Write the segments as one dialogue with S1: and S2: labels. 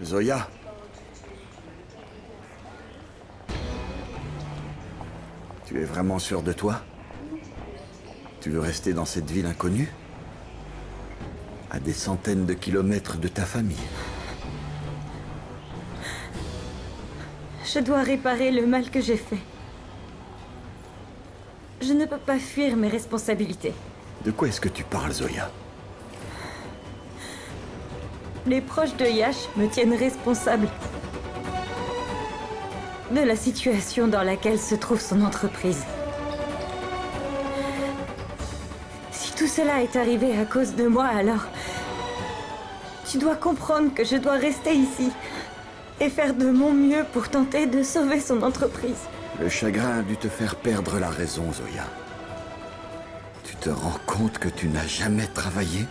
S1: Zoya. Tu es vraiment sûre de toi? Tu veux rester dans cette ville inconnue? À des centaines de kilomètres de ta famille?
S2: Je dois réparer le mal que j'ai fait. Je ne peux pas fuir mes responsabilités.
S1: De quoi est-ce que tu parles, Zoya?
S2: Les proches de Yash me tiennent responsable de la situation dans laquelle se trouve son entreprise. Si tout cela est arrivé à cause de moi, alors tu dois comprendre que je dois rester ici et faire de mon mieux pour tenter de sauver son entreprise.
S1: Le chagrin a dû te faire perdre la raison, Zoya. Tu te rends compte que tu n'as jamais travaillé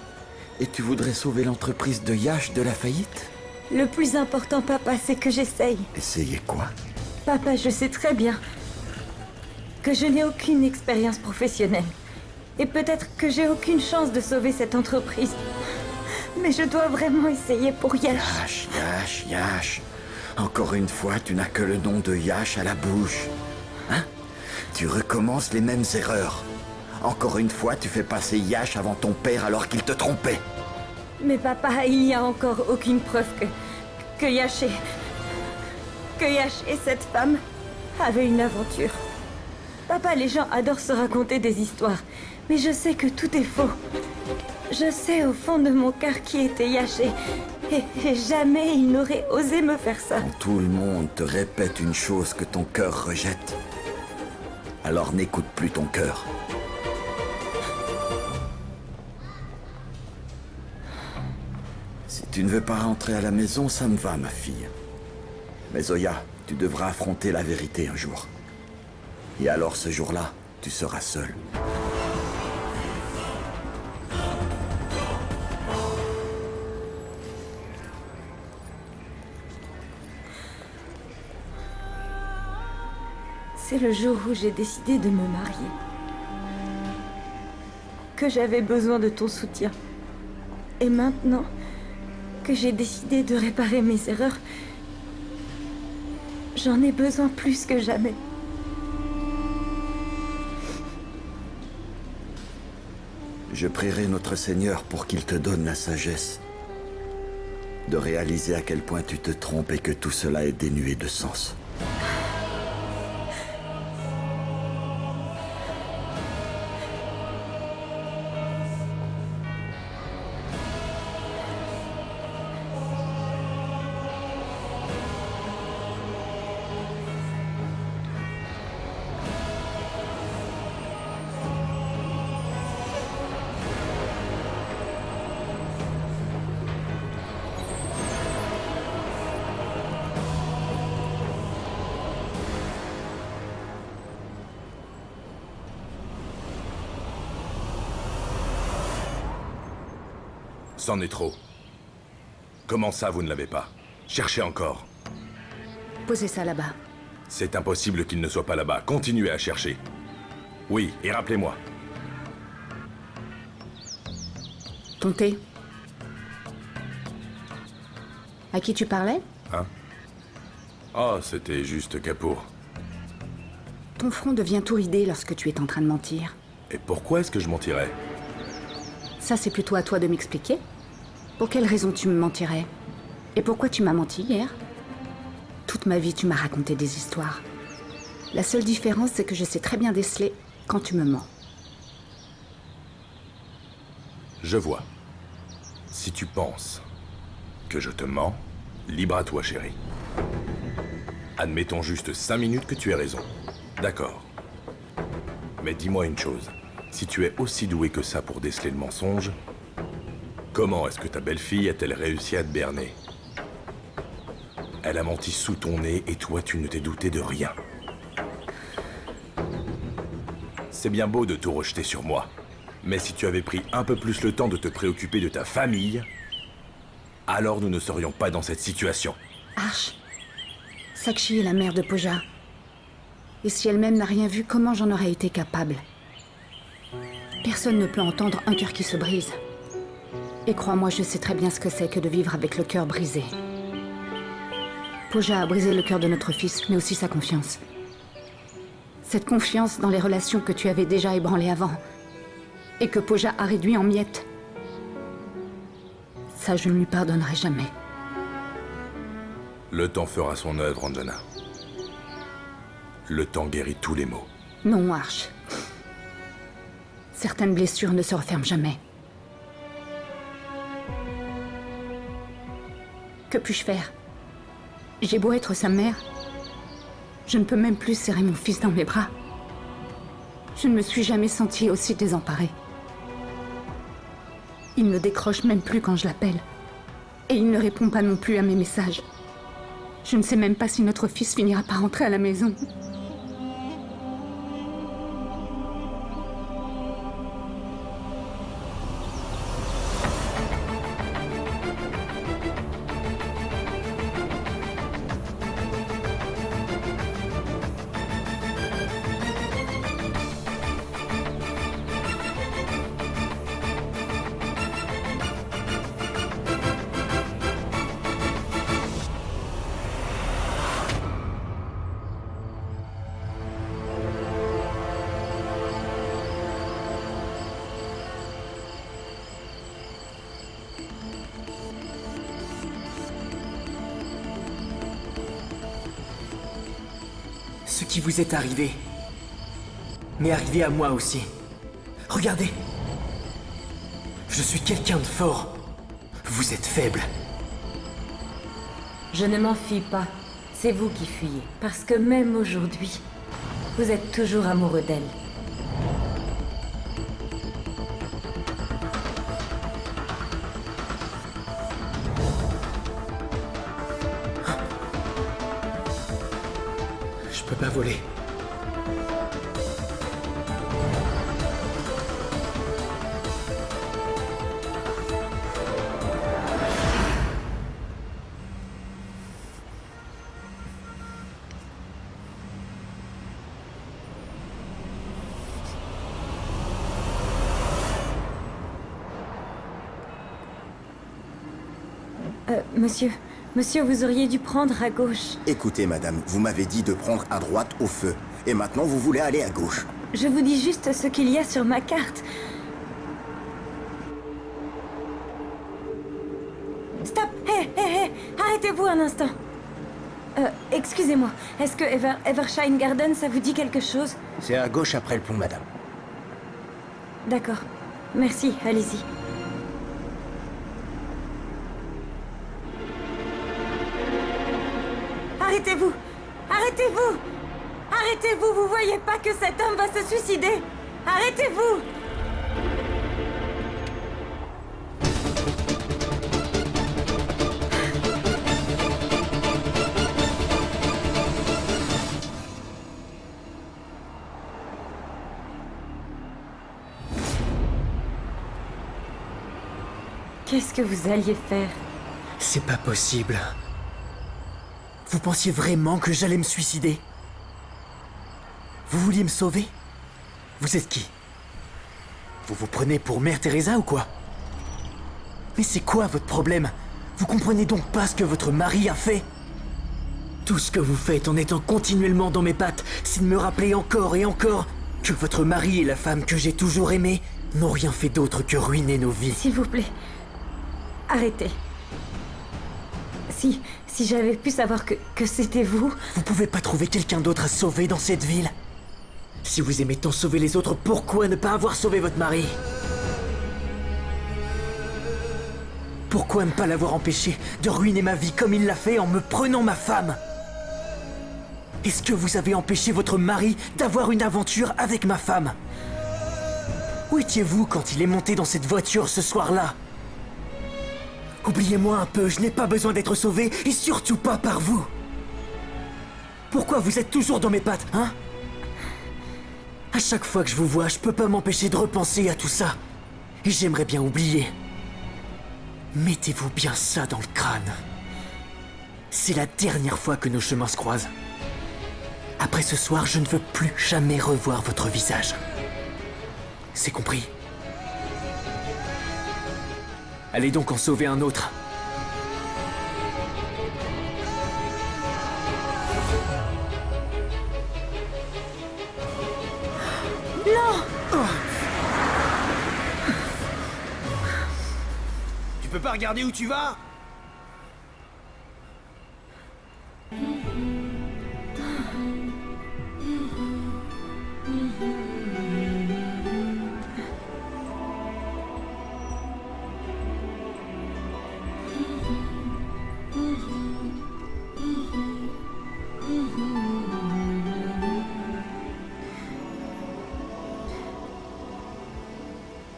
S1: et tu voudrais sauver l'entreprise de Yash de la faillite?
S2: Le plus important, papa, c'est que j'essaye.
S1: Essayer quoi?
S2: Papa, je sais très bien que je n'ai aucune expérience professionnelle. Et peut-être que j'ai aucune chance de sauver cette entreprise. Mais je dois vraiment essayer pour Yash.
S1: Yash. Encore une fois, tu n'as que le nom de Yash à la bouche. Hein? Tu recommences les mêmes erreurs. Encore une fois, tu fais passer Yash avant ton père alors qu'il te trompait.
S2: Mais papa, il n'y a encore aucune preuve que Yash et cette femme avaient une aventure. Papa, les gens adorent se raconter des histoires. Mais je sais que tout est faux. Je sais au fond de mon cœur qui était Yash et jamais il n'aurait osé me faire ça.
S1: Quand tout le monde te répète une chose que ton cœur rejette, alors n'écoute plus ton cœur. Si tu ne veux pas rentrer à la maison, ça me va, ma fille. Mais Zoya, tu devras affronter la vérité un jour. Et alors ce jour-là, tu seras seule.
S2: C'est le jour où j'ai décidé de me marier. Que j'avais besoin de ton soutien. Et maintenant que j'ai décidé de réparer mes erreurs, j'en ai besoin plus que jamais.
S1: Je prierai notre Seigneur pour qu'il te donne la sagesse de réaliser à quel point tu te trompes et que tout cela est dénué de sens.
S3: C'en est trop. Comment ça, vous ne l'avez pas? Cherchez encore.
S4: Posez ça là-bas.
S3: C'est impossible qu'il ne soit pas là-bas. Continuez à chercher. Oui, et rappelez-moi.
S4: Ton thé. À qui tu parlais?
S3: Hein? Oh, c'était juste Kapoor.
S4: Ton front devient tout ridé lorsque tu es en train de mentir.
S3: Et pourquoi est-ce que je mentirais?
S4: Ça, c'est plutôt à toi de m'expliquer. Pour quelle raison tu me mentirais? Et pourquoi tu m'as menti hier? Toute ma vie, tu m'as raconté des histoires. La seule différence, c'est que je sais très bien déceler quand tu me mens.
S3: Je vois. Si tu penses que je te mens, libre à toi, chérie. Admettons juste 5 minutes que tu aies raison. D'accord. Mais dis-moi une chose. Si tu es aussi doué que ça pour déceler le mensonge, comment est-ce que ta belle-fille a-t-elle réussi à te berner? Elle a menti sous ton nez et toi, tu ne t'es douté de rien. C'est bien beau de tout rejeter sur moi. Mais si tu avais pris un peu plus le temps de te préoccuper de ta famille, alors nous ne serions pas dans cette situation.
S4: Arch, Sakshi est la mère de Pooja. Et si elle-même n'a rien vu, comment j'en aurais été capable? Personne ne peut entendre un cœur qui se brise. Et crois-moi, je sais très bien ce que c'est que de vivre avec le cœur brisé. Pooja a brisé le cœur de notre fils, mais aussi sa confiance. Cette confiance dans les relations que tu avais déjà ébranlées avant, et que Pooja a réduit en miettes. Ça, je ne lui pardonnerai jamais.
S3: Le temps fera son œuvre, Anjana. Le temps guérit tous les maux.
S4: Non, Arch. Certaines blessures ne se referment jamais. Que puis-je faire? J'ai beau être sa mère, je ne peux même plus serrer mon fils dans mes bras. Je ne me suis jamais sentie aussi désemparée. Il ne décroche même plus quand je l'appelle. Et il ne répond pas non plus à mes messages. Je ne sais même pas si notre fils finira par rentrer à la maison.
S5: Ce qui vous est arrivé m'est arrivé à moi aussi. Regardez. Je suis quelqu'un de fort. Vous êtes faible.
S2: Je ne m'enfuis pas. C'est vous qui fuyez. Parce que même aujourd'hui, vous êtes toujours amoureux d'elle.
S5: Je peux pas voler.
S2: Monsieur, vous auriez dû prendre à gauche.
S6: Écoutez, madame, vous m'avez dit de prendre à droite au feu. Et maintenant, vous voulez aller à gauche.
S2: Je vous dis juste ce qu'il y a sur ma carte. Stop! Hé! Arrêtez-vous un instant. Excusez-moi. Est-ce que Evershine Garden, ça vous dit quelque chose?
S6: C'est à gauche après le pont, madame.
S2: D'accord. Merci, allez-y. Arrêtez-vous! Arrêtez-vous! Arrêtez-vous! Vous voyez pas que cet homme va se suicider? Arrêtez-vous! Qu'est-ce que vous alliez faire?
S5: C'est pas possible. Vous pensiez vraiment que j'allais me suicider? Vous vouliez me sauver? Vous êtes qui? Vous vous prenez pour Mère Teresa ou quoi? Mais c'est quoi votre problème? Vous comprenez donc pas ce que votre mari a fait? Tout ce que vous faites en étant continuellement dans mes pattes, c'est de me rappeler encore et encore que votre mari et la femme que j'ai toujours aimée n'ont rien fait d'autre que ruiner nos vies.
S2: S'il vous plaît, arrêtez. Si j'avais pu savoir que c'était vous...
S5: Vous pouvez pas trouver quelqu'un d'autre à sauver dans cette ville? Si vous aimez tant sauver les autres, pourquoi ne pas avoir sauvé votre mari? Pourquoi ne pas l'avoir empêché de ruiner ma vie comme il l'a fait en me prenant ma femme? Est-ce que vous avez empêché votre mari d'avoir une aventure avec ma femme? Où étiez-vous quand il est monté dans cette voiture ce soir-là? Oubliez-moi un peu, je n'ai pas besoin d'être sauvé, et surtout pas par vous. Pourquoi vous êtes toujours dans mes pattes, hein? À chaque fois que je vous vois, je peux pas m'empêcher de repenser à tout ça. Et j'aimerais bien oublier. Mettez-vous bien ça dans le crâne. C'est la dernière fois que nos chemins se croisent. Après ce soir, je ne veux plus jamais revoir votre visage. C'est compris? Allez donc en sauver un autre.
S2: Non!
S5: Tu peux pas regarder où tu vas?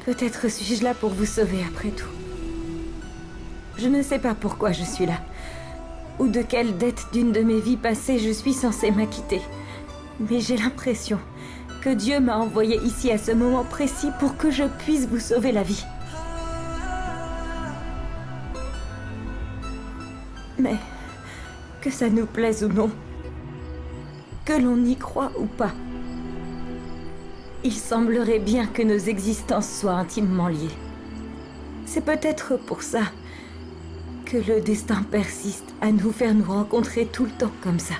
S2: Peut-être suis-je là pour vous sauver après tout. Je ne sais pas pourquoi je suis là, ou de quelle dette d'une de mes vies passées je suis censée m'acquitter. Mais j'ai l'impression que Dieu m'a envoyé ici à ce moment précis pour que je puisse vous sauver la vie. Mais que ça nous plaise ou non, que l'on y croit ou pas, il semblerait bien que nos existences soient intimement liées. C'est peut-être pour ça que le destin persiste à nous faire nous rencontrer tout le temps comme ça.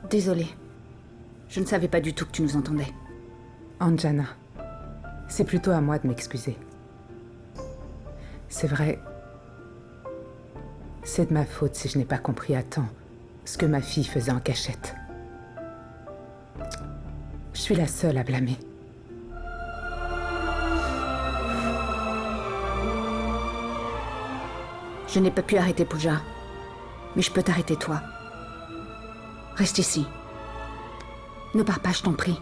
S4: Désolée. Je ne savais pas du tout que tu nous entendais.
S7: Anjana, c'est plutôt à moi de m'excuser. C'est vrai. C'est de ma faute si je n'ai pas compris à temps ce que ma fille faisait en cachette. Je suis la seule à blâmer.
S4: Je n'ai pas pu arrêter Pooja, mais je peux t'arrêter toi. Reste ici. Ne pars pas, je t'en prie.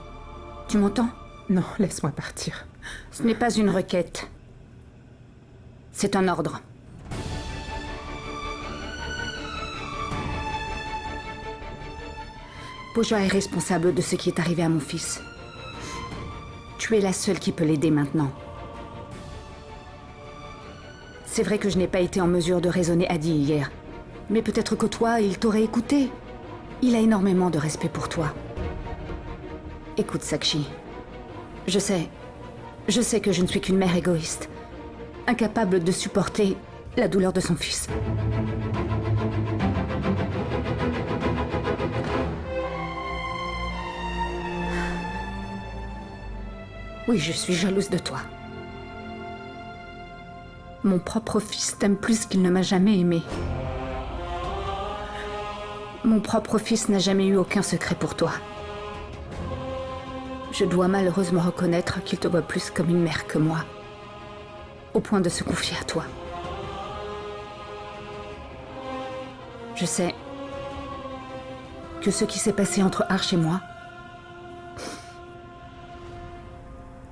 S4: Tu m'entends?
S7: Non, laisse-moi partir.
S4: Ce n'est pas une requête. C'est un ordre. Pooja est responsable de ce qui est arrivé à mon fils. Tu es la seule qui peut l'aider maintenant. C'est vrai que je n'ai pas été en mesure de raisonner Adi hier. Mais peut-être que toi, il t'aurait écouté. Il a énormément de respect pour toi. Écoute, Sakshi. Je sais que je ne suis qu'une mère égoïste, incapable de supporter la douleur de son fils. Oui, je suis jalouse de toi. Mon propre fils t'aime plus qu'il ne m'a jamais aimé. Mon propre fils n'a jamais eu aucun secret pour toi. Je dois malheureusement reconnaître qu'il te voit plus comme une mère que moi, au point de se confier à toi. Je sais que ce qui s'est passé entre Arch et moi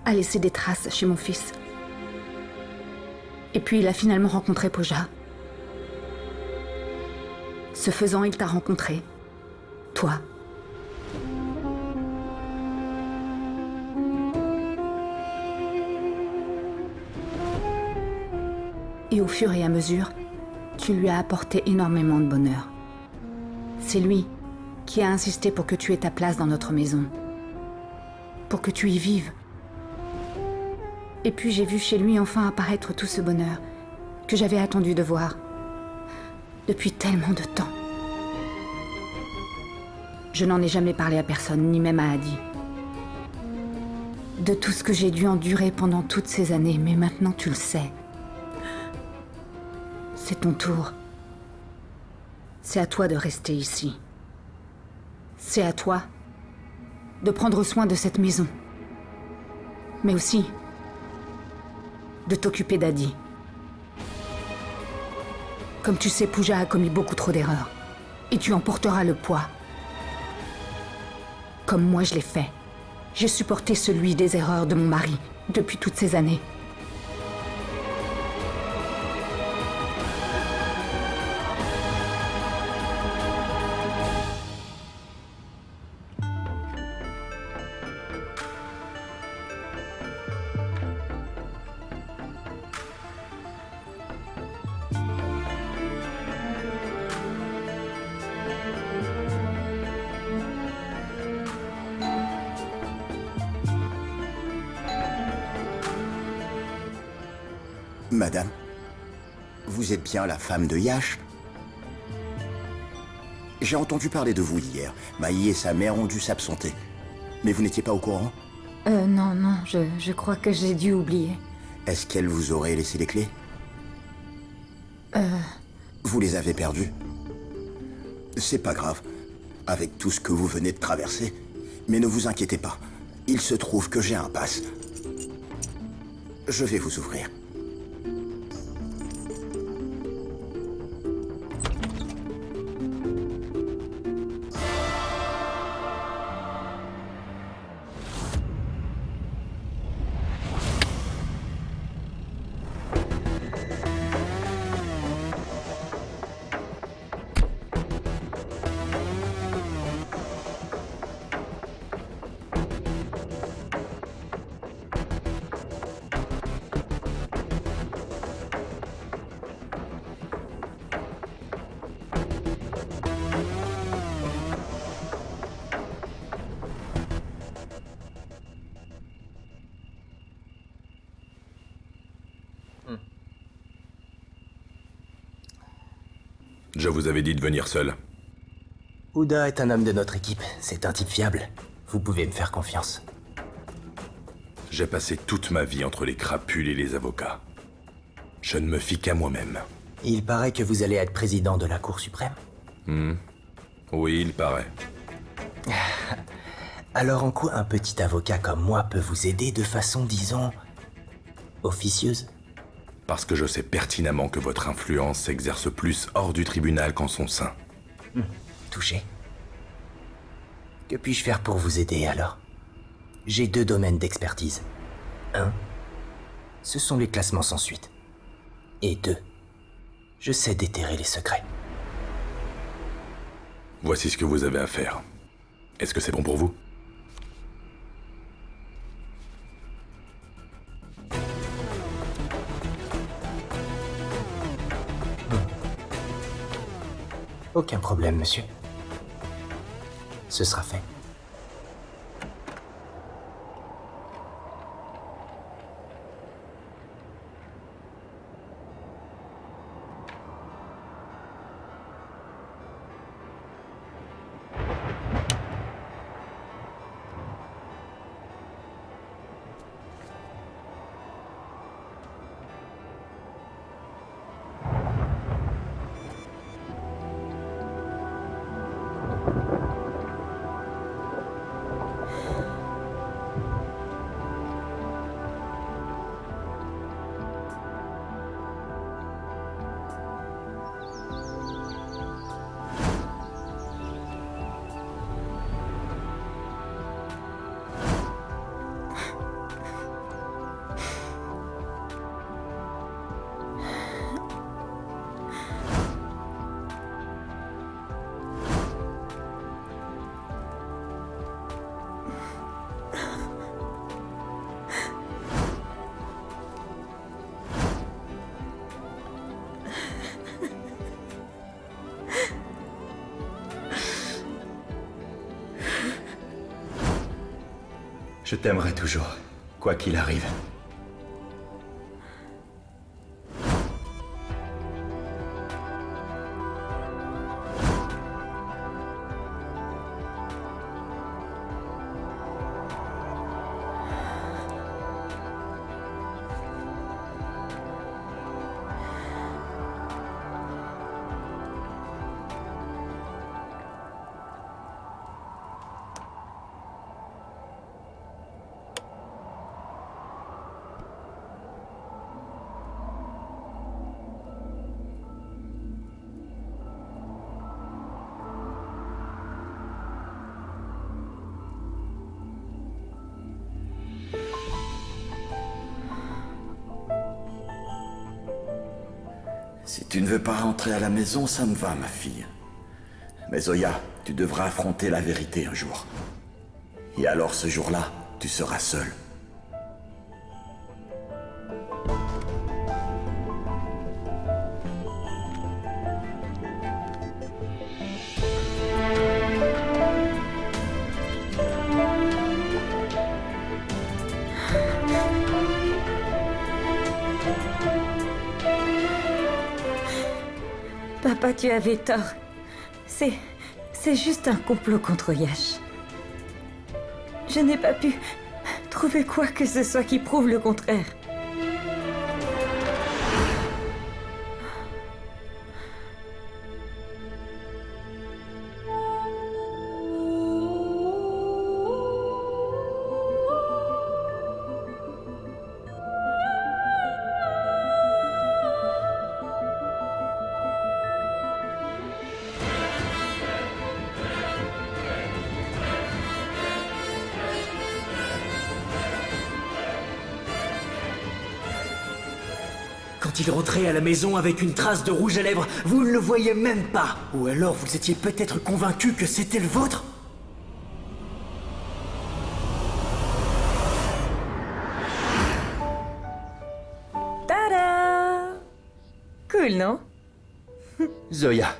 S4: a laissé des traces chez mon fils. Et puis il a finalement rencontré Pooja. Ce faisant, il t'a rencontré. Toi. Et au fur et à mesure, tu lui as apporté énormément de bonheur. C'est lui qui a insisté pour que tu aies ta place dans notre maison. Pour que tu y vives. Et puis j'ai vu chez lui enfin apparaître tout ce bonheur que j'avais attendu de voir. Depuis tellement de temps. Je n'en ai jamais parlé à personne, ni même à Adi. De tout ce que j'ai dû endurer pendant toutes ces années, mais maintenant tu le sais. C'est ton tour. C'est à toi de rester ici. C'est à toi de prendre soin de cette maison. Mais aussi de t'occuper d'Adi. Comme tu sais, Pooja a commis beaucoup trop d'erreurs. Et tu en porteras le poids. Comme moi je l'ai fait. J'ai supporté celui des erreurs de mon mari depuis toutes ces années.
S6: Madame, vous êtes bien la femme de Yash? J'ai entendu parler de vous hier. Maï et sa mère ont dû s'absenter. Mais vous n'étiez pas au courant?
S2: Non, je crois que j'ai dû oublier.
S6: Est-ce qu'elle vous aurait laissé les clés? Vous les avez perdues? C'est pas grave, avec tout ce que vous venez de traverser. Mais ne vous inquiétez pas, il se trouve que j'ai un pass. Je vais vous ouvrir.
S3: Je vous avais dit de venir seul.
S5: Ouda est un homme de notre équipe. C'est un type fiable. Vous pouvez me faire confiance.
S3: J'ai passé toute ma vie entre les crapules et les avocats. Je ne me fie qu'à moi-même.
S5: Il paraît que vous allez être président de la Cour suprême.
S3: Oui, il paraît.
S5: Alors en quoi un petit avocat comme moi peut vous aider de façon, disons, officieuse?
S3: Parce que je sais pertinemment que votre influence s'exerce plus hors du tribunal qu'en son sein.
S5: Touché. Que puis-je faire pour vous aider alors? J'ai 2 domaines d'expertise. 1, ce sont les classements sans suite. Et 2, je sais déterrer les secrets.
S3: Voici ce que vous avez à faire. Est-ce que c'est bon pour vous?
S5: Aucun problème, monsieur. Ce sera fait.
S1: Je t'aimerai toujours, quoi qu'il arrive. Si tu ne veux pas rentrer à la maison, ça me va, ma fille. Mais Zoya, tu devras affronter la vérité un jour. Et alors ce jour-là, tu seras seule.
S2: Papa, tu avais tort. C'est juste un complot contre Yash. Je n'ai pas pu trouver quoi que ce soit qui prouve le contraire.
S5: Quand il rentrait à la maison avec une trace de rouge à lèvres, vous ne le voyez même pas. Ou alors vous étiez peut-être convaincu que c'était le vôtre?
S2: Tada! Cool, non?
S8: Zoya.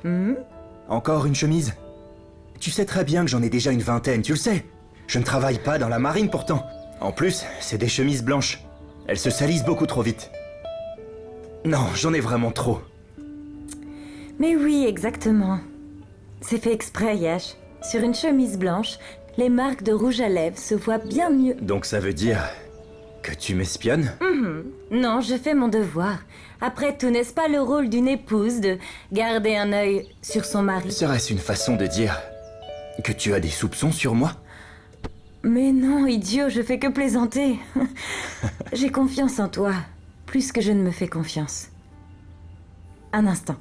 S8: Encore une chemise? Tu sais très bien que j'en ai déjà une vingtaine, tu le sais. Je ne travaille pas dans la marine pourtant. En plus, c'est des chemises blanches. Elles se salissent beaucoup trop vite. Non, j'en ai vraiment trop.
S2: Mais oui, exactement. C'est fait exprès, Yash. Sur une chemise blanche, les marques de rouge à lèvres se voient bien mieux.
S8: Donc ça veut dire que tu m'espionnes?
S2: Non, je fais mon devoir. Après tout, n'est-ce pas le rôle d'une épouse de garder un œil sur son mari?
S8: Serait-ce une façon de dire que tu as des soupçons sur moi?
S2: Mais non, idiot, je fais que plaisanter. J'ai confiance en toi, plus que je ne me fais confiance. Un instant.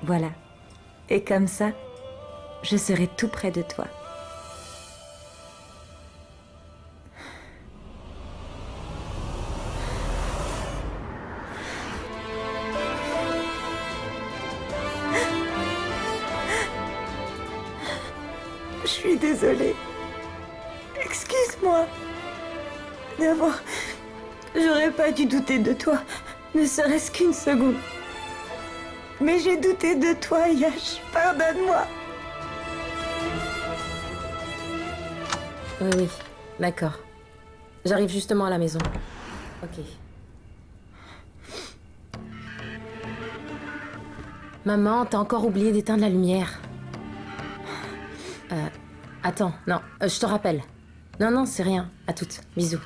S2: Voilà. Et comme ça, je serai tout près de toi. Je suis désolée. Excuse-moi. D'abord, j'aurais pas dû douter de toi, ne serait-ce qu'une seconde. Mais j'ai douté de toi, Yash. Pardonne-moi.
S9: Oui, oui, d'accord. J'arrive justement à la maison. Ok. Maman, t'as encore oublié d'éteindre la lumière. Attends, non, je te rappelle. Non, non, c'est rien. À toutes. Bisous.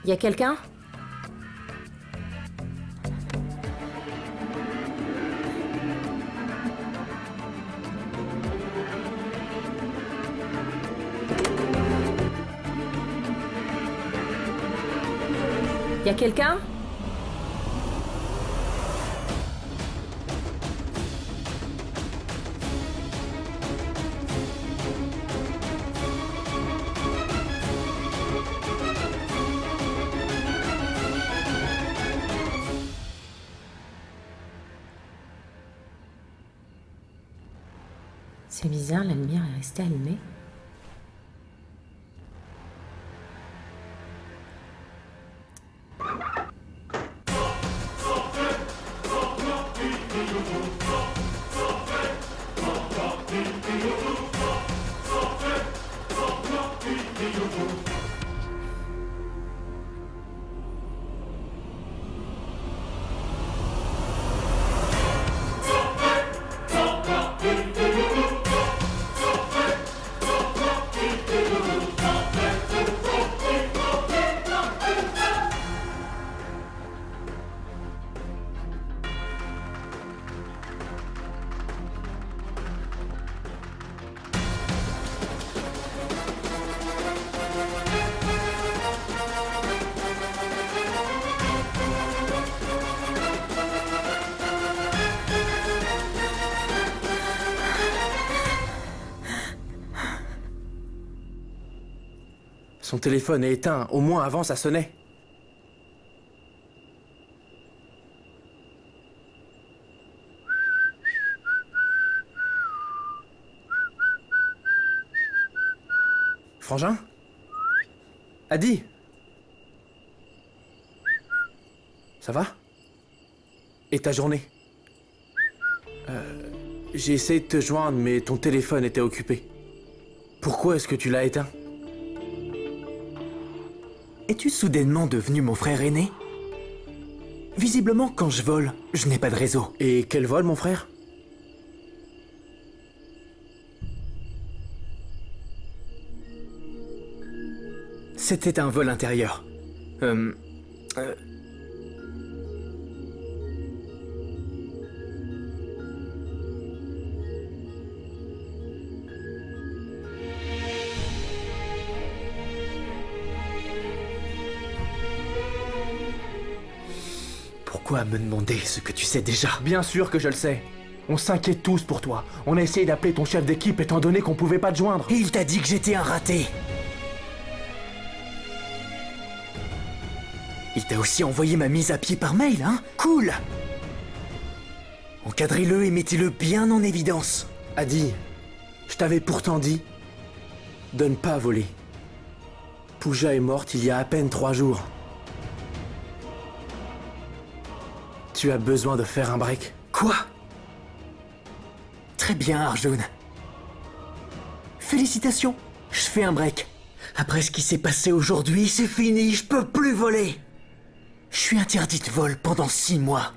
S9: Y a quelqu'un ? Y a quelqu'un ? C'est bizarre, la lumière est restée allumée.
S10: Son téléphone est éteint, au moins avant ça sonnait. Frangin ? Adi ? Ça va ? Et ta journée ? J'ai essayé de te joindre, mais ton téléphone était occupé. Pourquoi est-ce que tu l'as éteint?
S5: Es-tu soudainement devenu mon frère aîné? Visiblement, quand je vole, je n'ai pas de réseau.
S10: Et quel vol, mon frère?
S5: C'était un vol intérieur. Pourquoi me demander ce que tu sais déjà?
S10: Bien sûr que je le sais. On s'inquiète tous pour toi. On a essayé d'appeler ton chef d'équipe étant donné qu'on pouvait pas te joindre.
S5: Et il t'a dit que j'étais un raté. Il t'a aussi envoyé ma mise à pied par mail, hein? Cool! Encadrez-le et mettez-le bien en évidence.
S10: Adi, je t'avais pourtant dit de ne pas voler. Pooja est morte il y a à peine 3 jours. Tu as besoin de faire un break.
S5: Quoi? Très bien, Arjun. Félicitations, je fais un break. Après ce qui s'est passé aujourd'hui, c'est fini, je peux plus voler. Je suis interdit de vol pendant 6 mois.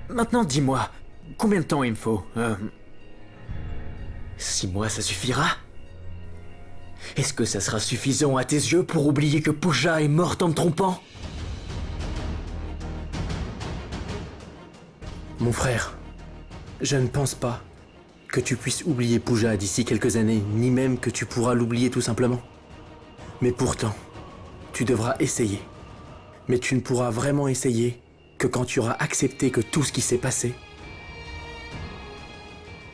S5: Maintenant, dis-moi, combien de temps il me faut 6 mois, ça suffira? Est-ce que ça sera suffisant à tes yeux pour oublier que Pooja est morte en me trompant?
S10: Mon frère, je ne pense pas que tu puisses oublier Pooja d'ici quelques années, ni même que tu pourras l'oublier tout simplement. Mais pourtant, tu devras essayer. Mais tu ne pourras vraiment essayer que quand tu auras accepté que tout ce qui s'est passé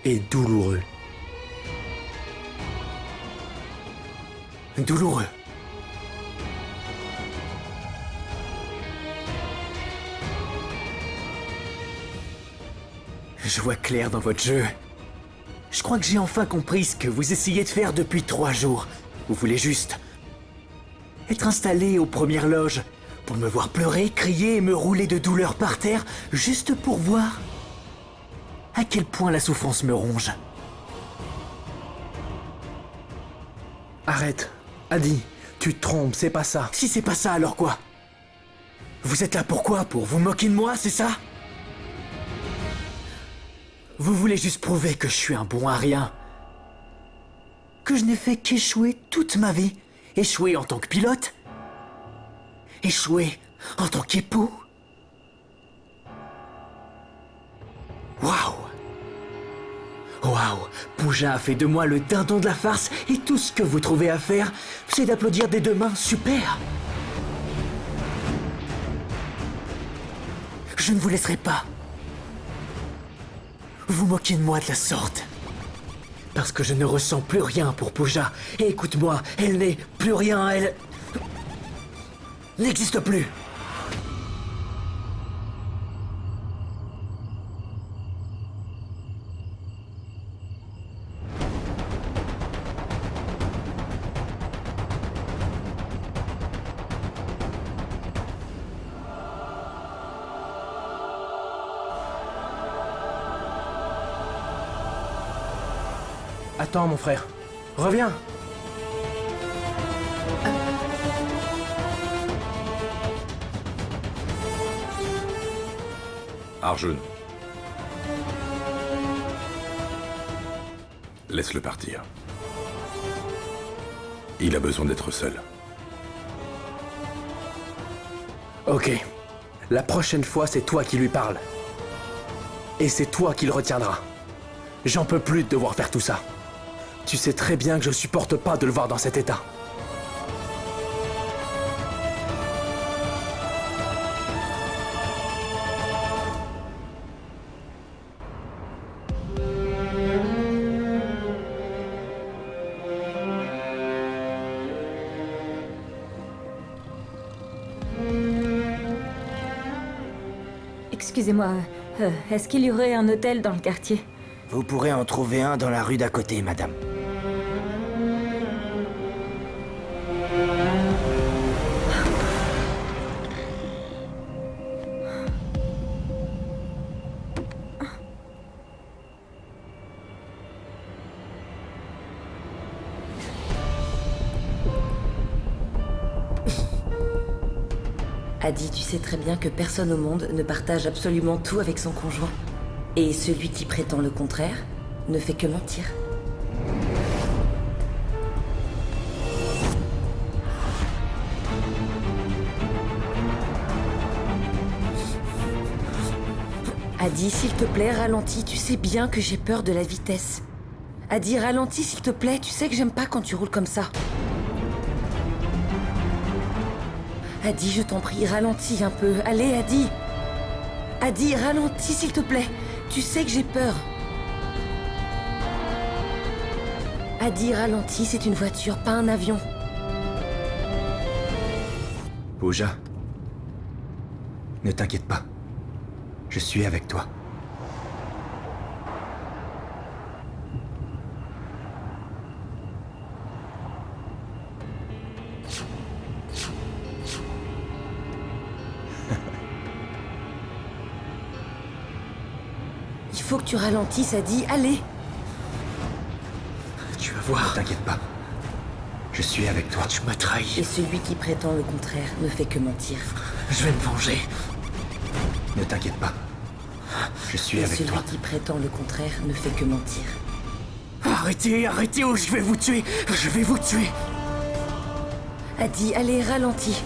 S10: est douloureux.
S5: Douloureux. Je vois clair dans votre jeu. Je crois que j'ai enfin compris ce que vous essayez de faire depuis 3 jours. Vous voulez juste être installé aux premières loges pour me voir pleurer, crier et me rouler de douleur par terre, juste pour voir à quel point la souffrance me ronge.
S10: Arrête, Adi, tu te trompes, c'est pas ça.
S5: Si c'est pas ça, alors quoi? Vous êtes là pourquoi? Pour vous moquer de moi, c'est ça? Vous voulez juste prouver que je suis un bon à rien? Que je n'ai fait qu'échouer toute ma vie? Échouer en tant que pilote? Échouer en tant qu'époux? Waouh! Waouh! Pooja a fait de moi le dindon de la farce et tout ce que vous trouvez à faire, c'est d'applaudir des 2 mains. Super! Je ne vous laisserai pas vous moquer de moi de la sorte. Parce que je ne ressens plus rien pour Pooja. Et écoute-moi, elle n'est plus rien, elle n'existe plus.
S10: Attends, mon frère. Reviens.
S3: Arjun. Laisse-le partir. Il a besoin d'être seul.
S10: Ok. La prochaine fois, c'est toi qui lui parles. Et c'est toi qui le retiendras. J'en peux plus de devoir faire tout ça. Tu sais très bien que je supporte pas de le voir dans cet état.
S2: Excusez-moi, est-ce qu'il y aurait un hôtel dans le quartier?
S11: Vous pourrez en trouver un dans la rue d'à côté, madame.
S9: Adi, tu sais très bien que personne au monde ne partage absolument tout avec son conjoint. Et celui qui prétend le contraire ne fait que mentir. Adi, s'il te plaît, ralentis. Tu sais bien que j'ai peur de la vitesse. Adi, ralentis, s'il te plaît. Tu sais que j'aime pas quand tu roules comme ça. Adi, je t'en prie, ralentis un peu. Allez, Adi. Adi, ralentis, s'il te plaît. Tu sais que j'ai peur. Adi, ralentis, c'est une voiture, pas un avion.
S8: Pooja, ne t'inquiète pas. Je suis avec toi.
S9: Il faut que tu ralentisses, Adi. Allez.
S5: Tu vas voir.
S8: Ne t'inquiète pas. Je suis avec toi.
S5: Tu m'as trahi.
S9: Et celui qui prétend le contraire ne fait que mentir.
S5: Je vais me venger.
S8: Ne t'inquiète pas. Je suis
S9: Et
S8: avec
S9: celui
S8: toi.
S9: qui prétend le contraire ne fait que mentir.
S5: Arrêtez, arrêtez ou je vais vous tuer. Je vais vous tuer.
S9: Adi, allez, ralentis.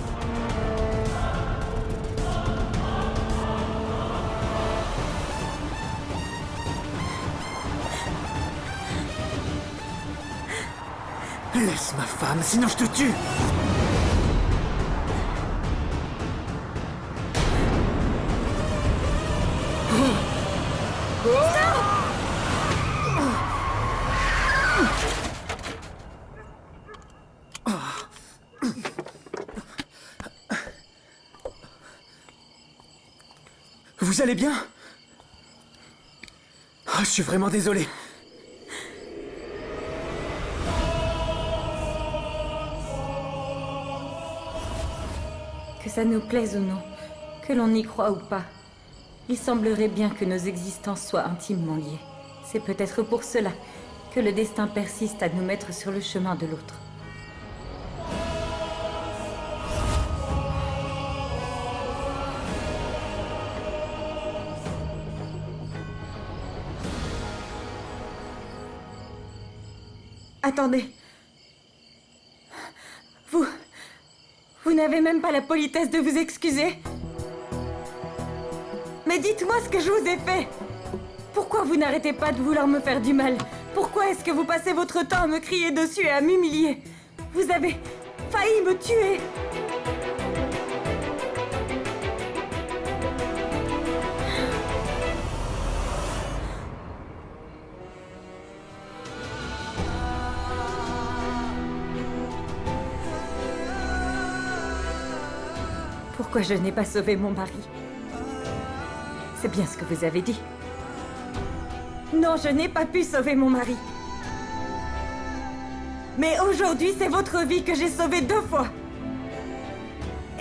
S5: Laisse ma femme, sinon je te tue. Vous allez bien? Je suis vraiment désolé.
S2: Que ça nous plaise ou non, que l'on y croit ou pas, il semblerait bien que nos existences soient intimement liées. C'est peut-être pour cela que le destin persiste à nous mettre sur le chemin de l'autre. Attendez. Vous n'avez même pas la politesse de vous excuser? Mais dites-moi ce que je vous ai fait! Pourquoi vous n'arrêtez pas de vouloir me faire du mal? Pourquoi est-ce que vous passez votre temps à me crier dessus et à m'humilier? Vous avez failli me tuer! Pourquoi je n'ai pas sauvé mon mari? C'est bien ce que vous avez dit. Non, je n'ai pas pu sauver mon mari. Mais aujourd'hui, c'est votre vie que j'ai sauvée 2 fois.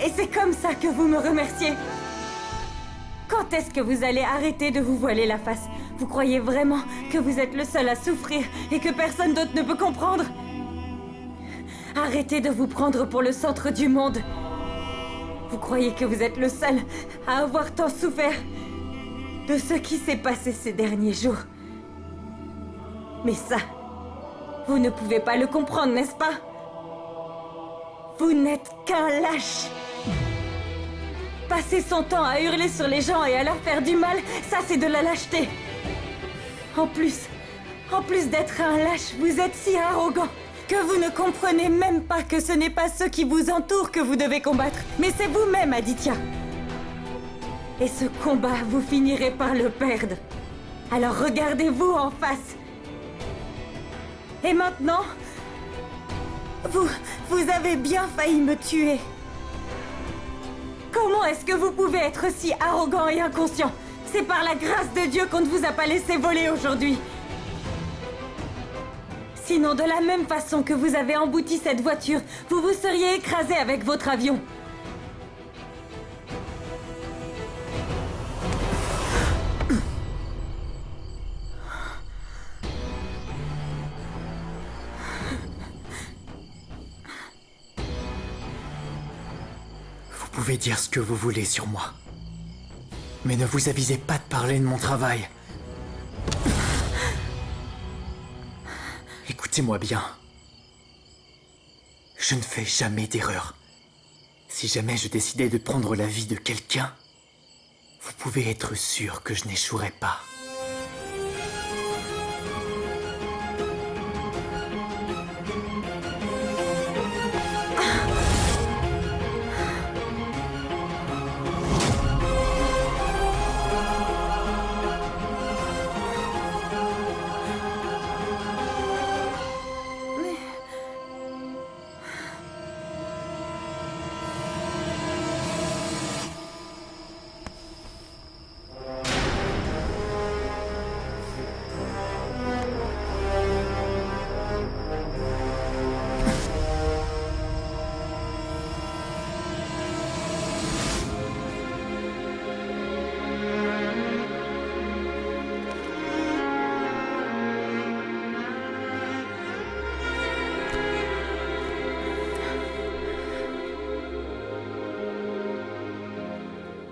S2: Et c'est comme ça que vous me remerciez. Quand est-ce que vous allez arrêter de vous voiler la face? Vous croyez vraiment que vous êtes le seul à souffrir et que personne d'autre ne peut comprendre? Arrêtez de vous prendre pour le centre du monde. Vous croyez que vous êtes le seul à avoir tant souffert de ce qui s'est passé ces derniers jours. Mais ça, vous ne pouvez pas le comprendre, n'est-ce pas? Vous n'êtes qu'un lâche. Passer son temps à hurler sur les gens et à leur faire du mal, ça c'est de la lâcheté. En plus d'être un lâche, vous êtes si arrogant que vous ne comprenez même pas que ce n'est pas ceux qui vous entourent que vous devez combattre, mais c'est vous-même, Aditya. Et ce combat, vous finirez par le perdre. Alors regardez-vous en face. Et maintenant, vous avez bien failli me tuer. Comment est-ce que vous pouvez être si arrogant et inconscient? C'est par la grâce de Dieu qu'on ne vous a pas laissé voler aujourd'hui. Sinon, de la même façon que vous avez embouti cette voiture, vous vous seriez écrasé avec votre avion.
S5: Vous pouvez dire ce que vous voulez sur moi. Mais ne vous avisez pas de parler de mon travail. Écoutez-moi bien. Je ne fais jamais d'erreur. Si jamais je décidais de prendre la vie de quelqu'un, vous pouvez être sûr que je n'échouerai pas.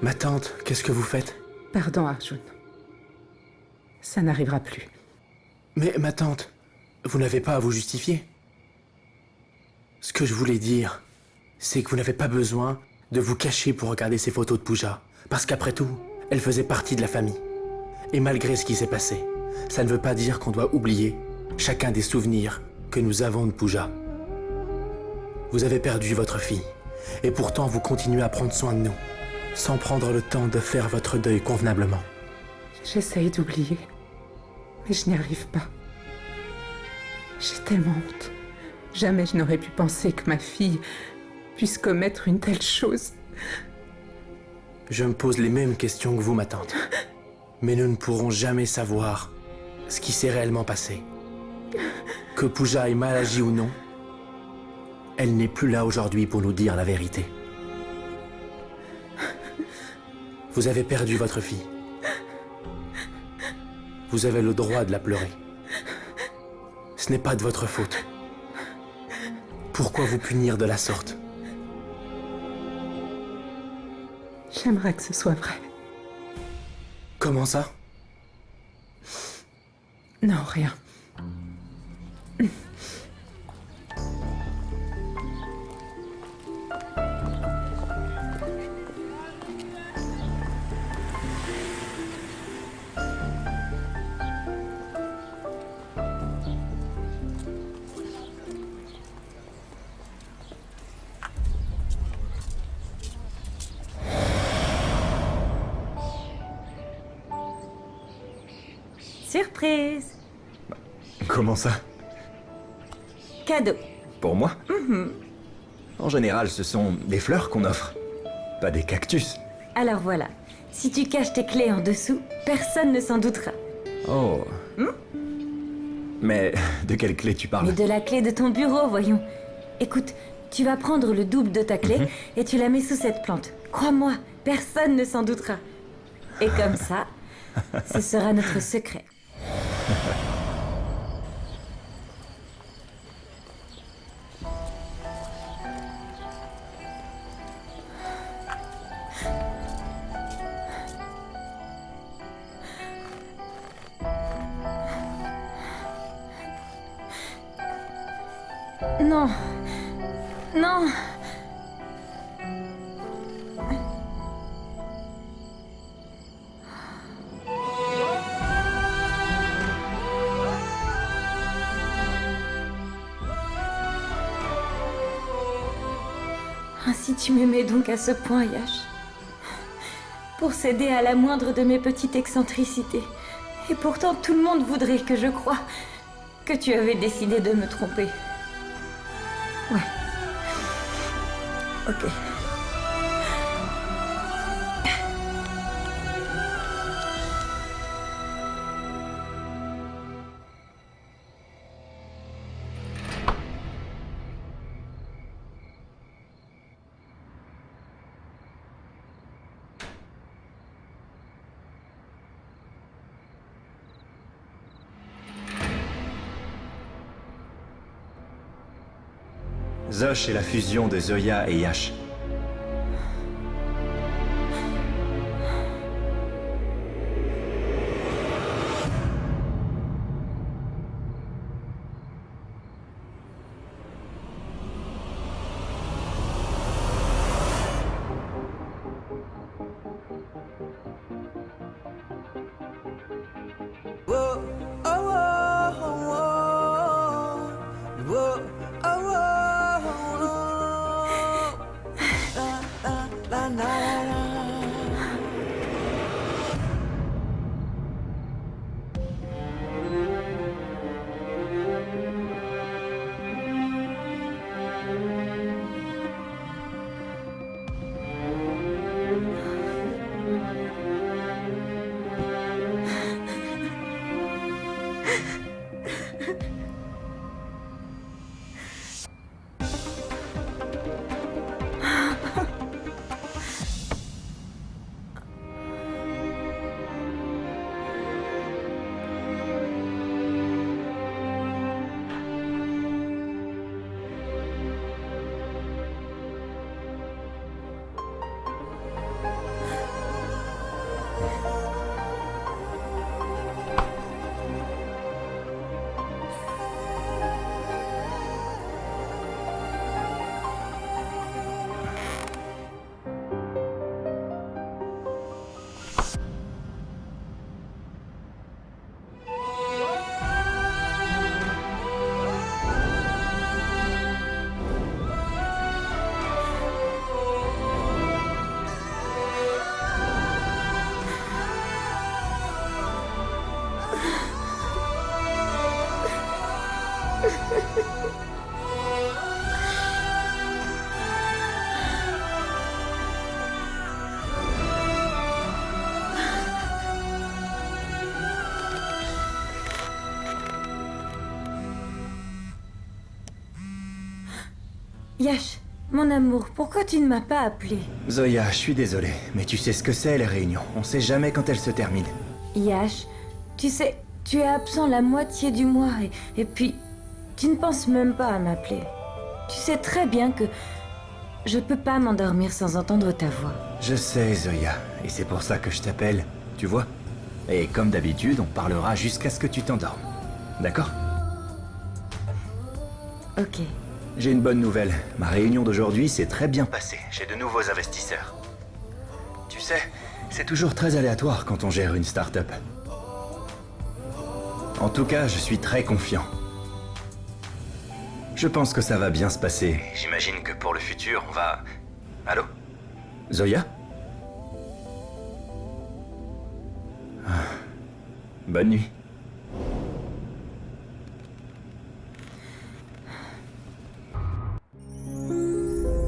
S10: Ma tante, qu'est-ce que vous faites?
S7: Pardon, Arjun. Ça n'arrivera plus.
S10: Mais ma tante, vous n'avez pas à vous justifier. Ce que je voulais dire, c'est que vous n'avez pas besoin de vous cacher pour regarder ces photos de Pooja. Parce qu'après tout, elle faisait partie de la famille. Et malgré ce qui s'est passé, ça ne veut pas dire qu'on doit oublier chacun des souvenirs que nous avons de Pooja. Vous avez perdu votre fille, et pourtant vous continuez à prendre soin de nous, sans prendre le temps de faire votre deuil convenablement.
S7: J'essaye d'oublier, mais je n'y arrive pas. J'ai tellement honte. Jamais je n'aurais pu penser que ma fille puisse commettre une telle chose.
S10: Je me pose les mêmes questions que vous, ma tante. Mais nous ne pourrons jamais savoir ce qui s'est réellement passé. Que Pooja ait mal agi ou non, elle n'est plus là aujourd'hui pour nous dire la vérité. Vous avez perdu votre fille. Vous avez le droit de la pleurer. Ce n'est pas de votre faute. Pourquoi vous punir de la sorte?
S7: J'aimerais que ce soit vrai.
S10: Comment ça?
S7: Non, rien.
S2: Surprise!
S8: Comment ça?
S2: Cadeau.
S8: Pour moi? En général, ce sont des fleurs qu'on offre, pas des cactus.
S2: Alors voilà, si tu caches tes clés en dessous, personne ne s'en doutera.
S8: Oh. Mais de quelle clé tu parles?
S2: Mais de la clé de ton bureau, voyons. Écoute, tu vas prendre le double de ta clé et tu la mets sous cette plante. Crois-moi, personne ne s'en doutera. Et comme ça, ce sera notre secret. Non. Non. Ainsi tu m'aimais donc à ce point, Yash. Pour céder à la moindre de mes petites excentricités. Et pourtant tout le monde voudrait que je croie que tu avais décidé de me tromper. Ouais. Ok.
S8: Zosh est la fusion de Zoya et Yash.
S2: Yash, mon amour, pourquoi tu ne m'as pas appelé?
S8: Zoya, je suis désolé, mais tu sais ce que c'est les réunions. On sait jamais quand elles se terminent.
S2: Yash, tu sais, tu es absent la moitié du mois et puis tu ne penses même pas à m'appeler. Tu sais très bien que je peux pas m'endormir sans entendre ta voix.
S8: Je sais, Zoya, et c'est pour ça que je t'appelle, tu vois. Et comme d'habitude, on parlera jusqu'à ce que tu t'endormes. D'accord?
S2: Ok.
S8: J'ai une bonne nouvelle. Ma réunion d'aujourd'hui s'est très bien passée. J'ai de nouveaux investisseurs. Tu sais, c'est toujours très aléatoire quand on gère une start-up. En tout cas, je suis très confiant. Je pense que ça va bien se passer. J'imagine que pour le futur, on va... Allô? Zoya? Bonne nuit.